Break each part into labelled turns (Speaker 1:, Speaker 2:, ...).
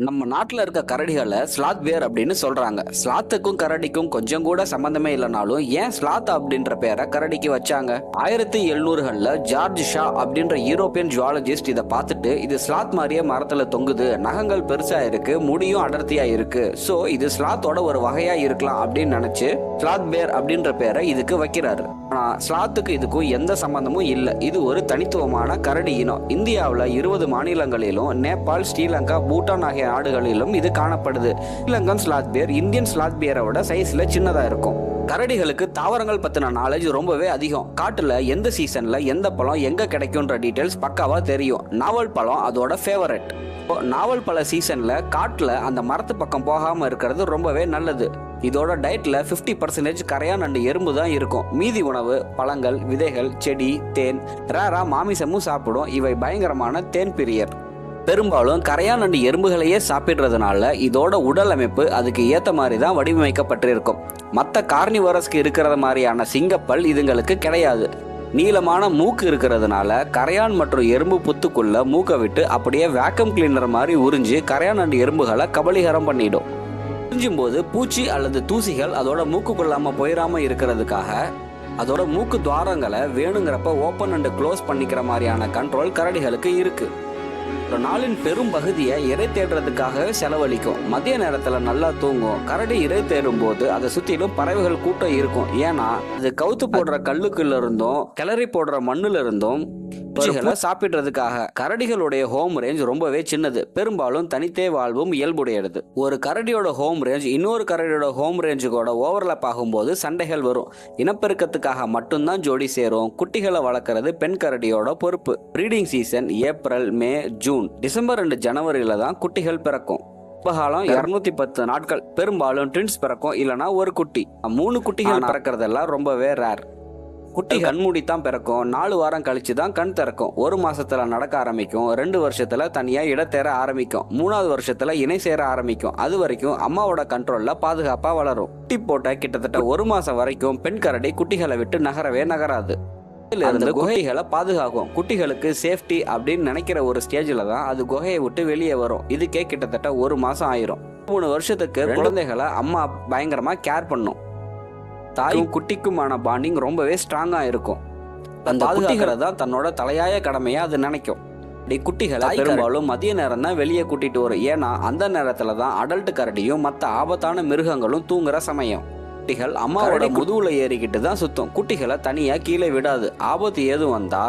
Speaker 1: நம்ம நாட்டுல இருக்க கரடிகளை ஸ்லாத் பேர் அப்படின்னு சொல்றாங்க. ஸ்லாத்துக்கும் கரடிக்கும் கொஞ்சம் கூட சம்பந்தமே இல்லைனாலும் ஏன் ஸ்லாத் அப்படின்ற பேரை கரடிக்கு வச்சாங்க? 1700களில் ஜார்ஜ் ஷா அப்படின்ற யூரோப்பியன் ஜுவாலஜிஸ்ட் இதை பார்த்துட்டு இது ஸ்லாத் மாதிரியே மரத்துல தொங்குது, நகங்கள் பெருசா இருக்கு, முடியும் அடர்த்தியா இருக்கு, சோ இது ஸ்லாத்தோட ஒரு வகையா இருக்கலாம் அப்படின்னு நினைச்சு ஸ்லாத் பேர் அப்படின்ற பேரை இதுக்கு வைக்கிறாரு. ஆனா ஸ்லாத்துக்கு இதுக்கும் எந்த சம்பந்தமும் இல்லை. இது ஒரு தனித்துவமான கரடி இனம். இந்தியாவில் 20 மாநிலங்களிலும் நேபாள், ஸ்ரீலங்கா, பூட்டான் ஆகிய நாடுகளிலும் இது காணப்படுது. ஸ்ரீலங்கன் ஸ்லாத் பேர் இந்தியன் ஸ்லாத் பேரை விட சைஸ்ல சின்னதா இருக்கும். கரடிகளுக்கு தாவரங்கள் பத்தின நாலேஜ் ரொம்பவே அதிகம். காட்டுல எந்த சீசன்ல எந்த பழம் எங்க கிடைக்கும்ன்ற டீடைல்ஸ் பக்காவா தெரியும். நாவல் பழம் அதோட ஃபேவரட். நாவல் பழ சீசன்ல காட்டுல அந்த மரத்து பக்கம் போகாம இருக்கிறது ரொம்பவே நல்லது. இதோட டயட்ல 50% கரையான் அண்டு எறும்பு தான் இருக்கும். மீதி உணவு பழங்கள், விதைகள், செடி, தேன், ரேரா மாமிசமும் சாப்பிடும். இவை பயங்கரமான தேன் பிரியர். பெரும்பாலும் கரையான் அண்டு எறும்புகளையே சாப்பிடுறதுனால இதோட உடல் அமைப்பு அதுக்கு ஏத்த மாதிரி தான் வடிவமைக்கப்பட்டிருக்கும். மற்ற கார்னிவரஸ்க்கு இருக்கிறது மாதிரியான சிங்கப்பல் இதுங்களுக்கு கிடையாது. நீளமான மூக்கு இருக்கிறதுனால கரையான் மற்றும் எறும்பு புத்துக்குள்ள மூக்கை விட்டு அப்படியே வேக்கம் கிளீனர் மாதிரி உறிஞ்சு கரையான் அண்டு எறும்புகளை கபலீகரம் பண்ணிடும். உறிஞ்சும் போது பூச்சி அல்லது தூசிகள் அதோட மூக்கு கொள்ளாம போயிடாம இருக்கிறதுக்காக அதோட மூக்கு துவாரங்களை வேணுங்கிறப்ப ஓப்பன் அண்ட் க்ளோஸ் பண்ணிக்கிற மாதிரியான கண்ட்ரோல் கரடிகளுக்கு இருக்கு. ஒரு நாளின் பெரும் பகுதியை இறை தேடுறதுக்காகவே செலவழிக்கும். மதிய நேரத்துல நல்லா தூங்கும். கரடி இறை தேடும் போது அதை சுத்திலும் பறவைகள் கூட்டம் இருக்கும். ஏன்னா அது கவுத்து போடுற கல்லுக்குள்ள இருந்தும் கிளறி போடுற மண்ணுல இருந்தும் சாப்பிடுறதுக்காக. கரடிகளுடைய ஹோம் ரேஞ்ச் ரொம்பவே சின்னது. பெரும்பாலும் தனித்தே வாழ்வும் இயல்புடையது. ஒரு கரடியோட ஹோம் ரேஞ்ச் இன்னொரு கரடியோட ஹோம் ரேஞ்சுக்கூட ஓவர்லாப் ஆகும்போது சண்டைகள் வரும். இனப்பெருக்கத்துக்காக மட்டும்தான் ஜோடி சேரும். குட்டிகளை வளர்க்கறது பெண் கரடியோட பொறுப்பு. Breeding season April, May, June, December and ஜனவரியில தான் குட்டிகள் பிறக்கும். காலம் 210 நாட்கள். பெரும்பாலும் ட்வின்ஸ் பிறக்கும், இல்லனா ஒரு குட்டி. 3 குட்டிகள் பிறக்கிறதெல்லாம் ரொம்பவே ரேர். குட்டி கண்மூடித்தான் பிறக்கும். 4 வாரம் கழிச்சு தான் கண் திறக்கும். 1 மாசத்துல நடக்க ஆரம்பிக்கும். 2 வருஷத்துல தனியா இடத்தேற ஆரம்பிக்கும். 3வது வருஷத்துல இணை சேர ஆரம்பிக்கும். அது வரைக்கும் அம்மாவோட கண்ட்ரோல்ல பாதுகாப்பா வளரும். குட்டி போட்ட கிட்டத்தட்ட 1 மாசம் வரைக்கும் பெண் கரடி குட்டிகளை விட்டு நகரவே நகராது. இருந்து குகைகளை பாதுகாக்கும். குட்டிகளுக்கு சேஃப்டி அப்படின்னு நினைக்கிற ஒரு ஸ்டேஜ்ல தான் அது குகையை விட்டு வெளியே வரும். இதுக்கே கிட்டத்தட்ட 1 மாசம் ஆயிரும். 3 வருஷத்துக்கு குழந்தைகளை அம்மா பயங்கரமா கேர் பண்ணும். தாயும் குட்டிக்குமான பாண்டிங் ரொம்பவே ஸ்ட்ராங்கா இருக்கும். அந்த குட்டிகளை தான் தன்னோட தலையாய கடமையா அது நினைக்கும். குட்டிகளை பெரும்பாலும் மதிய நேரம் தான் வெளியே கூட்டிட்டு வரும். ஏன்னா அந்த நேரத்துல தான் அடல்ட் கரடியும் மற்ற ஆபத்தான மிருகங்களும் தூங்குற சமயம். குட்டிகள் அம்மாவோட முதுகுல ஏறிக்கிட்டு தான் சுத்தும். குட்டிகளை தனியா கீழே விடாது. ஆபத்து ஏதும் வந்தா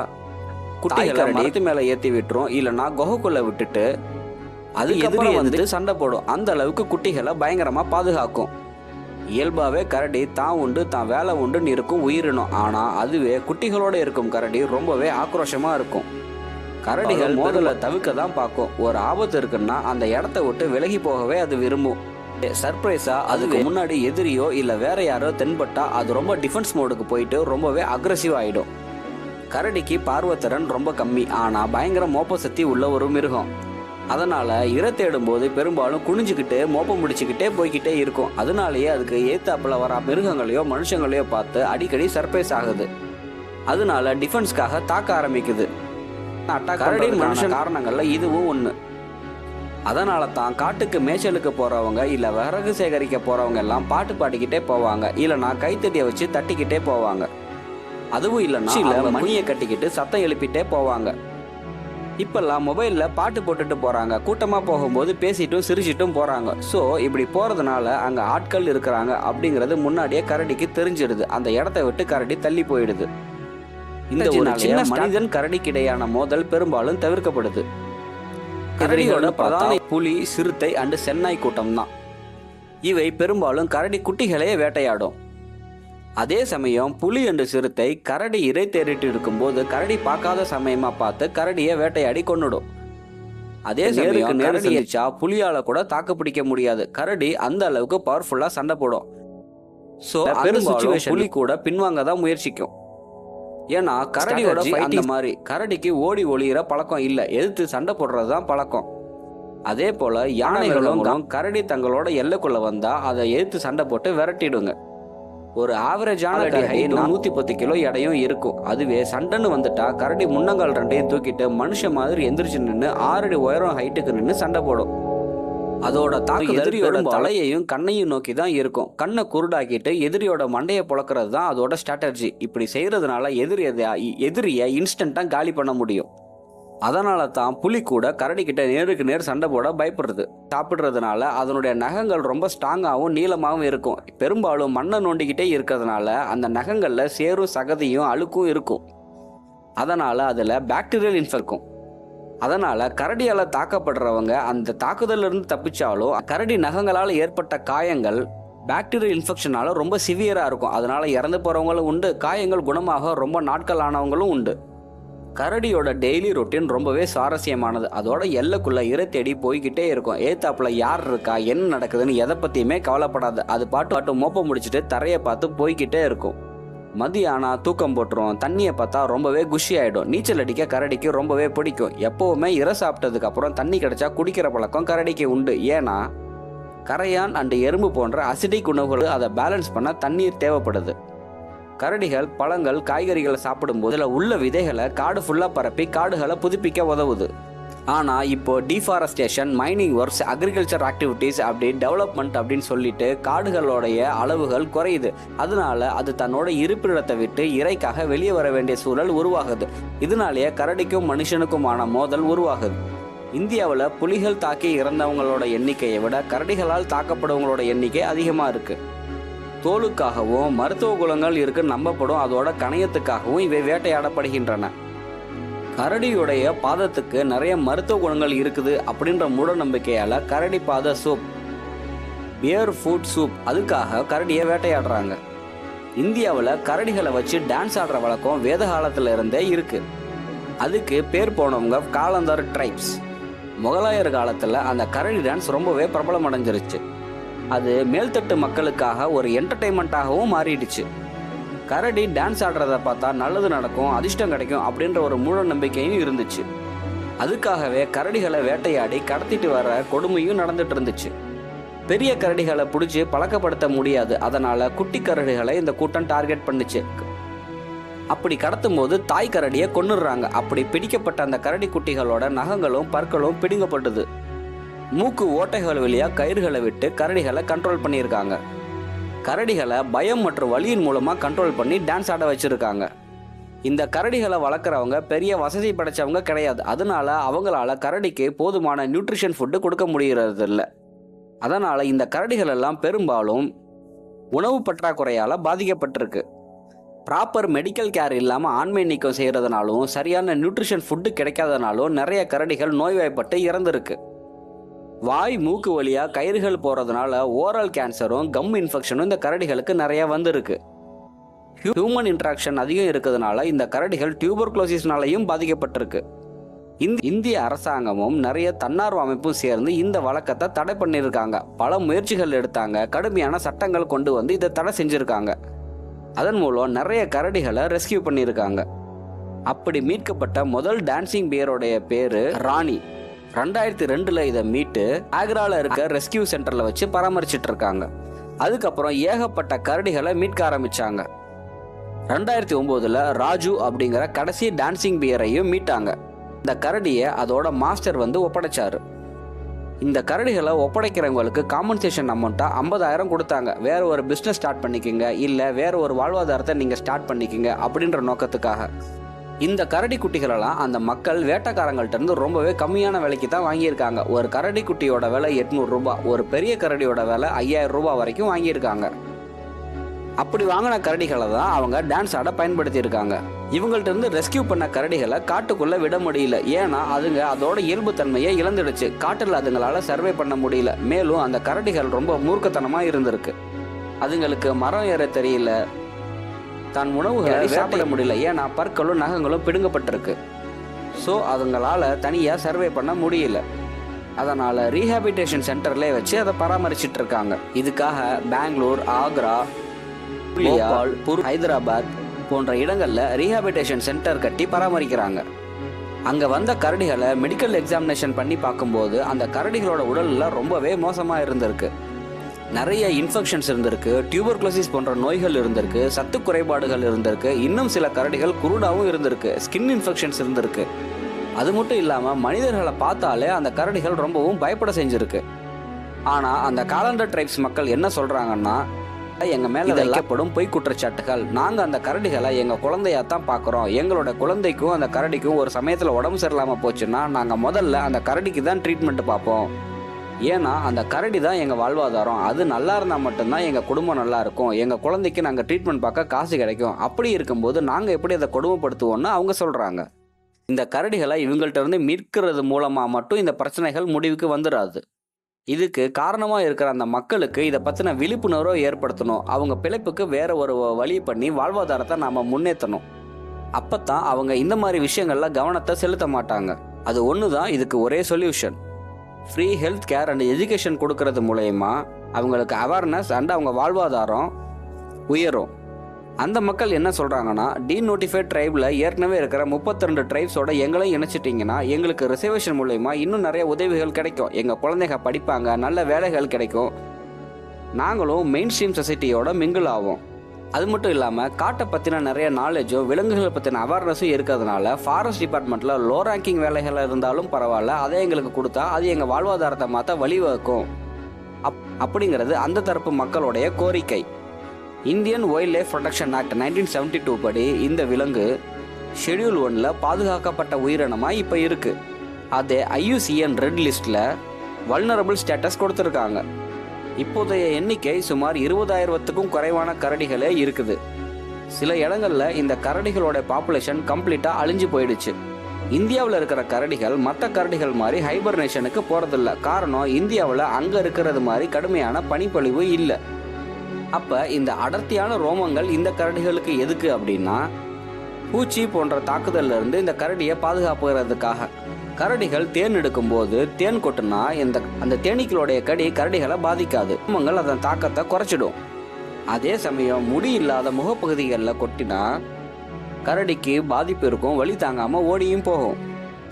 Speaker 1: குட்டிகளை மரத்து மேல ஏத்தி விட்டுரும், இல்லைன்னா குகைக்குள்ள விட்டுட்டு அது எதிரி வந்துட்டு சண்டை போடும். அந்த அளவுக்கு குட்டிகளை பயங்கரமா பாதுகாக்கும். இயல்பாவே கரடி தான் உண்டு தான் வேலை உண்டுன்னு இருக்கும் உயிரினம். ஆனா அதுவே குட்டிகளோட இருக்கும் கரடி ரொம்பவே ஆக்ரோஷமா இருக்கும். கரடிகள் மோதலை தவிர்க்க தான் பார்க்கும். ஒரு ஆபத்து இருக்குன்னா அந்த இடத்த விட்டு விலகி போகவே அது விரும்பும். சர்ப்ரைஸா அதுக்கு முன்னாடி எதிரியோ இல்ல வேற யாரோ தென்பட்டா அது ரொம்ப டிஃபென்ஸ் மோடுக்கு போயிட்டு ரொம்பவே அக்ரெசிவ் ஆயிடும். கரடிக்கு பார்வத்திறன் ரொம்ப கம்மி, ஆனா பயங்கர மோப்ப சக்தி உள்ள ஒரு மிருகம். அதனால இரை தேடும் போது பெரும்பாலும் குனிஞ்சுக்கிட்டு மோப்பம் முடிச்சுக்கிட்டே போய்கிட்டே இருக்கும். அதனாலேயே அதுக்கு ஏத்தாப்புல வர மிருகங்களையோ மனுஷங்களையோ பார்த்து அடிக்கடி சர்ப்ரைஸ் ஆகுது. அதனால டிஃபென்ஸ்க்காக தாக்க ஆரம்பிக்குது. கரடி மனுஷன் காரணங்கள்ல இதுவும் ஒண்ணு. அதனால தான் காட்டுக்கு மேய்ச்சலுக்கு போறவங்க இல்ல விறகு சேகரிக்க போறவங்க எல்லாம் பாட்டு பாடிக்கிட்டே போவாங்க, இல்லைன்னா கைத்தட்டிய வச்சு தட்டிக்கிட்டே போவாங்க. அதுவும் இல்லைன்னா மணியை கட்டிக்கிட்டு சத்தம் எழுப்பிட்டே போவாங்க. இப்பெல்லாம் மொபைல்ல பாட்டு போட்டுட்டு போறாங்க. கூட்டமா போகும்போது பேசிட்டும் சிரிச்சிட்டும் போறாங்க. ஸோ இப்படி போறதுனால அங்க ஆட்கள் இருக்கிறாங்க அப்படிங்கிறது முன்னாடியே கரடிக்கு தெரிஞ்சிடுது. அந்த இடத்த விட்டு கரடி தள்ளி போயிடுது. இந்த ஒரு சின்ன மனிதன் கரடிக்கிடையான மோதல் பெரும்பாலும் தவிர்க்கப்படுது. கரடியோட பிரதான புலி, சிறுத்தை அண்டு சென்னாய் கூட்டம் தான். இவை பெரும்பாலும் கரடி குட்டிகளையே வேட்டையாடும். அதே சமயம் புலி அண்டு சிறுத்தை கரடி இறை தேடிட்டு இருக்கும்போது கரடி பார்க்காத சமயமா பார்த்து கரடியை வேட்டையாடி கொன்னுடும். அதே சமயம் நேரடியா புலியால கூட தாக்கு பிடிக்க முடியாது. கரடி அந்த அளவுக்கு பவர்ஃபுல்லா சண்டை போடும். ஸோ பெரும்பாலும் புலி கூட பின்வாங்க தான் முயற்சிக்கும். ஏன்னா கரடியோட அந்த மாதிரி கரடிக்கு ஓடி ஒளியிற பழக்கம் இல்லை, எதிர்த்து சண்டை போடுறதுதான் பழக்கம். அதே போல யானைகளும் கரடி தங்களோட எல்லைக்குள்ள வந்தா அதை எதிர்த்து சண்டை போட்டு விரட்டிடுங்க. ஒரு ஆவரேஜான கரடி 110 கிலோ எடையும் இருக்கும். அதுவே சண்டைன்னு வந்துட்டா கரடி முன்னங்கால் 2ஐயும் தூக்கிட்டு மனுஷ மாதிரி எந்திரிச்சு நின்று 6 அடி உயரம் ஹைட்டுக்கு நின்று சண்டை போடும். அதோட தாக்குதல் எதிரியோட தலையையும் கண்ணையும் நோக்கி தான் இருக்கும். கண்ணை குருடாக்கிட்டு எதிரியோட மண்டையை புழக்கிறது தான் அதோட ஸ்ட்ராட்டஜி. இப்படி செய்யறதுனால எதிரியை இன்ஸ்டன்டா காலி பண்ண முடியும். அதனால தான் புலி கூட கரடி கிட்ட நேருக்கு நேர் சண்டை போட பயப்படுறது. சாப்பிட்றதுனால அதனுடைய நகங்கள் ரொம்ப ஸ்ட்ராங்காகவும் நீளமாகவும் இருக்கும். பெரும்பாலும் மண்ணை நோண்டிக்கிட்டே இருக்கிறதுனால அந்த நகங்கள்ல சேரும் சகதியும் அழுக்கும் இருக்கும். அதனால அதுல பாக்டீரியல் இன்ஃபெக்ஷன். அதனால கரடியால தாக்கப்படுறவங்க அந்த தாக்குதல்ல இருந்து தப்பிச்சாலும் கரடி நகங்களால் ஏற்பட்ட காயங்கள் பாக்டீரியல் இன்ஃபெக்ஷனால ரொம்ப சிவியரா இருக்கும். அதனால இறந்து போறவங்களும் உண்டு, காயங்கள் குணமாக ரொம்ப நாட்கள் ஆனவங்களும் உண்டு. கரடியோட டெய்லி ரொட்டீன் ரொம்பவே சுவாரஸ்யமானது. அதோட எல்லைக்குள்ள இரை தேடி போய்கிட்டே இருக்கும். ஏத்தாப்புல யார் இருக்கா, என்ன நடக்குதுன்னு எதை பத்தியுமே கவலைப்படாது. அது பாட்டு மோப்ப முடிச்சுட்டு தரையை பார்த்து போய்கிட்டே இருக்கும். மதியானா தூக்கம் போட்டுரும். தண்ணியை பார்த்தா ரொம்பவே குஷி ஆயிடும். நீச்சல் அடிக்க கரடிக்கு ரொம்பவே பிடிக்கும். எப்பவுமே இரை சாப்பிட்டதுக்கு அப்புறம் தண்ணி கிடைச்சா குடிக்கிற பழக்கம் கரடிக்கு உண்டு. ஏன்னா கரையான் அண்ட் எறும்பு போன்ற அசிடிக் உணவுகள் அதை பேலன்ஸ் பண்ண தண்ணீர் தேவைப்படுது. கரடிகள் பழங்கள் காய்கறிகளை சாப்பிடும்போது அதில் உள்ள விதைகளை காடு ஃபுல்லாக பரப்பி காடுகளை புதுப்பிக்க உதவுது. ஆனால் இப்போ deforestation, mining works, agriculture activities அப்படி டெவலப்மெண்ட் அப்படின்னு சொல்லிட்டு காடுகளுடைய அளவுகள் குறையுது. அதனால அது தன்னோட இருப்பிடத்தை விட்டு இறைக்காக வெளியே வர வேண்டிய சூழல் உருவாகுது. இதனாலேயே கரடிக்கும் மனுஷனுக்குமான மோதல் உருவாகுது. இந்தியாவில் புலிகள் தாக்கி இறந்தவங்களோட எண்ணிக்கையை விட கரடிகளால் தாக்கப்படுவங்களோட எண்ணிக்கை அதிகமாக இருக்குது. தோலுக்காகவும் மருத்துவ குணங்கள் இருக்கு நம்பப்படும். அதோட கணையத்துக்காகவும் இவை வேட்டையாடப்படுகின்றன. கரடியுடைய பாதத்துக்கு நிறைய மருத்துவ குணங்கள் இருக்குது அப்படின்ற மூட நம்பிக்கையால கரடி பாத சூப், பியர் ஃபுட் சூப், அதுக்காக கரடியை வேட்டையாடுறாங்க. இந்தியாவில் கரடிகளை வச்சு டான்ஸ் ஆடுற வழக்கம் வேத காலத்துல இருந்தே இருக்கு. அதுக்கு பேர் போனவங்க காலந்தார் ட்ரைப்ஸ். முகலாயர் காலத்துல அந்த கரடி டான்ஸ் ரொம்பவே பிரபலம் அடைஞ்சிருச்சு. அது மேல்தட்டு மக்களுக்காக ஒரு என்டர்டெயின்மெண்ட்டாகவும் மாறிடுச்சு. கரடி டான்ஸ் ஆடுறத பார்த்தா நல்லது நடக்கும், அதிர்ஷ்டம் கிடைக்கும் அப்படின்ற ஒரு மூட நம்பிக்கையும் இருந்துச்சு. அதுக்காகவே கரடிகளை வேட்டையாடி கடத்திட்டு வர கொடுமையும் நடந்துட்டு இருந்துச்சு. பெரிய கரடிகளை பிடிச்சி பழக்கப்படுத்த முடியாது. அதனால குட்டி கரடிகளை இந்த கூட்டம் டார்கெட் பண்ணுச்சு. அப்படி கடத்தும் போது தாய் கரடியை கொன்னுடுறாங்க. அப்படி பிடிக்கப்பட்ட அந்த கரடி குட்டிகளோட நகங்களும் பற்களும் பிடுங்கப்பட்டது. மூக்கு ஓட்டைகள் வழியா கயிறுகளை விட்டு கரடிகளை கண்ட்ரோல் பண்ணியிருக்காங்க. கரடிகளை பயம் மற்றும் வலியின் மூலமா கண்ட்ரோல் பண்ணி டான்ஸ் ஆட வச்சிருக்காங்க. இந்த கரடிகளை வளர்க்குறவங்க பெரிய வசதி படைச்சவங்க கிடையாது. அதனால அவங்களால கரடிக்கு போதுமான நியூட்ரிஷன் ஃபுட்டு கொடுக்க முடிகிறது இல்லை. அதனால இந்த கரடிகள் எல்லாம் பெரும்பாலும் உணவு பற்றாக்குறையால பாதிக்கப்பட்டிருக்கு. ப்ராப்பர் மெடிக்கல் கேர் இல்லாமல் ஆண்மை நீக்கம் செய்கிறதுனாலும் சரியான நியூட்ரிஷன் ஃபுட்டு கிடைக்காதனாலும் நிறைய கரடிகள் நோய்வாய்ப்பட்டு இறந்துருக்கு. வாய் மூக்கு வழியா கயிறுகள் போறதுனால ஓரல் கேன்சரும் கம் இன்ஃபெக்ஷனும் இந்த கரடிகளுக்கு நிறைய வந்திருக்கு. ஹியூமன் இன்ட்ராக்ஷன் அதிகம் இருக்கிறதுனால இந்த கரடிகள் டியூபர்குலோசிஸ்னாலையும் பாதிக்கப்பட்டிருக்கு. இந்திய அரசாங்கமும் நிறைய தன்னார்வ அமைப்பும் சேர்ந்து இந்த வழக்கத்தை தடை பண்ணியிருக்காங்க. பல முயற்சிகள் எடுத்தாங்க. கடுமையான சட்டங்கள் கொண்டு வந்து இதை தடை செஞ்சிருக்காங்க. அதன் மூலம் நிறைய கரடிகளை ரெஸ்கியூ பண்ணியிருக்காங்க. அப்படி மீட்கப்பட்ட முதல் டான்சிங் பியரோடைய பேரு ராணி. 2002 இதை மீட்டு ஆக்ரால இருக்க ரெஸ்கியூ சென்டர்ல வச்சு பராமரிச்சுட்டு இருக்காங்க. அதுக்கப்புறம் ஏகப்பட்ட கரடிகளை மீட்க ஆரம்பிச்சாங்க. 2009 ராஜு அப்படிங்கிற கடைசி டான்சிங் பியரையும் மீட்டாங்க. இந்த கரடியை அதோட மாஸ்டர் வந்து ஒப்படைச்சாரு. இந்த கரடிகளை ஒப்படைக்கிறவங்களுக்கு காம்பன்சேஷன் அமௌண்ட்டா 50,000 கொடுத்தாங்க. வேற ஒரு பிஸ்னஸ் ஸ்டார்ட் பண்ணிக்கோங்க, இல்லை வேற ஒரு வாழ்வாதாரத்தை நீங்க ஸ்டார்ட் பண்ணிக்கோங்க அப்படின்ற நோக்கத்துக்காக. இந்த கரடி குட்டிகளெல்லாம் அந்த மக்கள் வேட்டைக்காரங்கள்ட்ட இருந்து ரொம்பவே கம்மியான விலைக்கு தான் வாங்கியிருக்காங்க. ஒரு கரடி குட்டியோட விலை 800 ரூபாய், ஒரு பெரிய கரடியோட விலை 5000 ரூபாய் வரைக்கும் வாங்கியிருக்காங்க. அப்படி வாங்கின கரடிகளை தான் அவங்க டான்ஸ் ஆட பயன்படுத்தியிருக்காங்க. இவங்கள்ட்ட இருந்து ரெஸ்கியூ பண்ண கரடிகளை காட்டுக்குள்ள விட முடியல. ஏன்னா அதுங்க அதோட இயல்பு தன்மையை இழந்துடுச்சு. காட்டில் அதுங்களால சர்வே பண்ண முடியல. மேலும் அந்த கரடிகள் ரொம்ப மூர்க்கத்தனமா இருந்திருக்கு. அதுங்களுக்கு மரம் ஏற தெரியல, தன் உணவுகளை சாப்பிட முடியல. ஏன்னா பற்களும் நகங்களும் பிடுங்கப்பட்டிருக்கு. ஸோ அதுங்களால தனியாக சர்வே பண்ண முடியல. அதனால ரீஹாபிலிட்டேஷன் சென்டர்லேயே வச்சு அதை பராமரிச்சுட்டு இருக்காங்க. இதுக்காக பெங்களூர், ஆக்ரா, போபால், ஹைதராபாத் போன்ற இடங்கள்ல ரீஹாபிலிட்டேஷன் சென்டர் கட்டி பராமரிக்கிறாங்க. அங்க வந்த கரடிகளை மெடிக்கல் எக்ஸாமினேஷன் பண்ணி பார்க்கும்போது அந்த கரடிகளோட உடல்ல ரொம்பவே மோசமா இருந்திருக்கு. நிறைய இன்ஃபெக்ஷன்ஸ் இருந்திருக்கு, டியூபர்குலோசிஸ் போன்ற நோய்கள் இருந்திருக்கு, சத்து குறைபாடுகள் இருந்திருக்கு. இன்னும் சில கரடிகள் குருடாவும் இருந்திருக்கு, ஸ்கின் இன்ஃபெக்ஷன்ஸ் இருந்திருக்கு. அது மட்டும் இல்லாமல் மனிதர்களை பார்த்தாலே அந்த கரடிகள் ரொம்பவும் பயப்பட செஞ்சிருக்கு. ஆனா அந்த காலண்டர் ட்ரைப்ஸ் மக்கள் என்ன சொல்றாங்கன்னா, எங்க மேல வைக்கப்படும் பொய் குற்றச்சாட்டுகள். நாங்க அந்த கரடிகளை எங்க குழந்தையா தான் பாக்குறோம். எங்களோட குழந்தைக்கும் அந்த கரடிக்கும் ஒரு சமயத்துல உடம்பு சரியில்லாம போச்சுன்னா நாங்க முதல்ல அந்த கரடிக்கு தான் ட்ரீட்மெண்ட் பார்ப்போம். ஏன்னா அந்த கரடி தான் எங்க வாழ்வாதாரம். அது நல்லா இருந்தா மட்டும்தான் எங்க குடும்பம் நல்லா இருக்கும். எங்க குழந்தைக்கு நாங்க ட்ரீட்மெண்ட் பார்க்க காசு கிடைக்கும். அப்படி இருக்கும்போது நாங்க எப்படி அதை கொடுமைப்படுத்துவோம்னு அவங்க சொல்றாங்க. இந்த கரடிகளை இவங்கள்ட்ட இருந்து மீட்கிறது மூலமா மட்டும் இந்த பிரச்சனைகள் முடிவுக்கு வந்துடாது. இதுக்கு காரணமா இருக்கிற அந்த மக்களுக்கு இதை பத்தின விழிப்புணர்வை ஏற்படுத்தணும். அவங்க பிழைப்புக்கு வேற ஒரு வழி பண்ணி வாழ்வாதாரத்தை நாம முன்னேற்றணும். அப்பத்தான் அவங்க இந்த மாதிரி விஷயங்கள்ல கவனத்தை செலுத்த மாட்டாங்க. அது ஒண்ணுதான் இதுக்கு ஒரே solution. Free health care and education கொடுக்கறது மூலயமா அவங்களுக்கு அவேர்னஸ் அண்ட் அவங்க வாழ்வாதாரம் உயரும். அந்த மக்கள் என்ன சொல்றாங்கன்னா, டீநோட்டிஃபைட் ட்ரைப்ல ஏற்கனவே இருக்கிற 32 ட்ரைப்ஸோட எங்களையும் இணைச்சிட்டிங்கன்னா எங்களுக்கு ரிசர்வேஷன் மூலயமா இன்னும் நிறைய உதவிகள் கிடைக்கும். எங்க குழந்தைங்க படிப்பாங்க, நல்ல வேலைகள் கிடைக்கும், நாங்களும் மெயின் ஸ்ட்ரீம் சொசைட்டியோட மிங்கிள் ஆகும். அது மட்டும் இல்லாமல் காட்டை பற்றின நிறைய நாலேஜும் விலங்குகளை பற்றின அவேர்னஸும் இருக்கிறதுனால ஃபாரஸ்ட் டிபார்ட்மெண்ட்டில் லோ ரேங்கிங் வேலைகள் இருந்தாலும் பரவாயில்ல, அதை எங்களுக்கு கொடுத்தா அது எங்கள் வாழ்வாதாரத்தை மாற்ற வழிவகுக்கும் அப்படிங்கிறது அந்த தரப்பு மக்களுடைய கோரிக்கை. Indian wild life protection act 1972 படி இந்த விலங்கு ஷெட்யூல் 1ல் பாதுகாக்கப்பட்ட உயிரினமாக இப்போ இருக்குது. அதே IUCN ரெட் லிஸ்ட்டில் வல்னரபிள் ஸ்டேட்டஸ் கொடுத்துருக்காங்க. இப்போதைய எண்ணிக்கை சுமார் 20,000க்கும் குறைவான கரடிகளே இருக்குது. சில இடங்கள்ல இந்த கரடிகளோட பாப்புலேஷன் கம்ப்ளீட்டா அழிஞ்சு போயிடுச்சு. இந்தியாவில் இருக்கிற கரடிகள் மற்ற கரடிகள் மாதிரி ஹைபர்னேஷனுக்கு போறதில்ல. காரணம், இந்தியாவில் அங்க இருக்கிறது மாதிரி கடுமையான பனிப்பொழிவு இல்லை. அப்ப இந்த அடர்த்தியான ரோமங்கள் இந்த கரடிகளுக்கு எதுக்கு அப்படின்னா, பூச்சி போன்ற தாக்குதல்ல இருந்து இந்த கரடியை பாதுகாப்புறதுக்காக. கரடிகள் தேன் எடுக்கும் போது தேன் கொட்டுனா அந்த தேனீக்களுடைய கடி கரடிகளை பாதிக்காது. ரோமங்கள் அதன் தாக்கத்தை குறைச்சிடும். அதே சமயம் முடி இல்லாத முகப்பகுதிகளில் கொட்டினா கரடிக்கு பாதிப்பு இருக்கும், வலி தாங்காம ஓடியும் போகும்.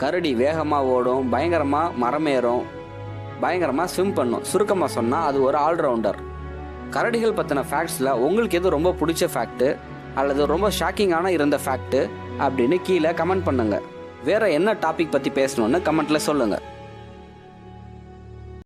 Speaker 1: கரடி வேகமா ஓடும், பயங்கரமா மரமேறும், பயங்கரமா ஸ்விம் பண்ணும். சுருக்கமா சொன்னா அது ஒரு ஆல்ரவுண்டர். கரடிகள் பத்தின ஃபேக்ட்ஸ்ல உங்களுக்கு எது ரொம்ப பிடிச்ச ஃபேக்ட் அல்லது ரொம்ப ஷாக்கிங்கான இருந்த ஃபேக்ட் அப்படின்னு கீழே கமெண்ட் பண்ணுங்க. வேற என்ன டாபிக் பத்தி பேசணும்னு கமெண்ட்ல சொல்லுங்க.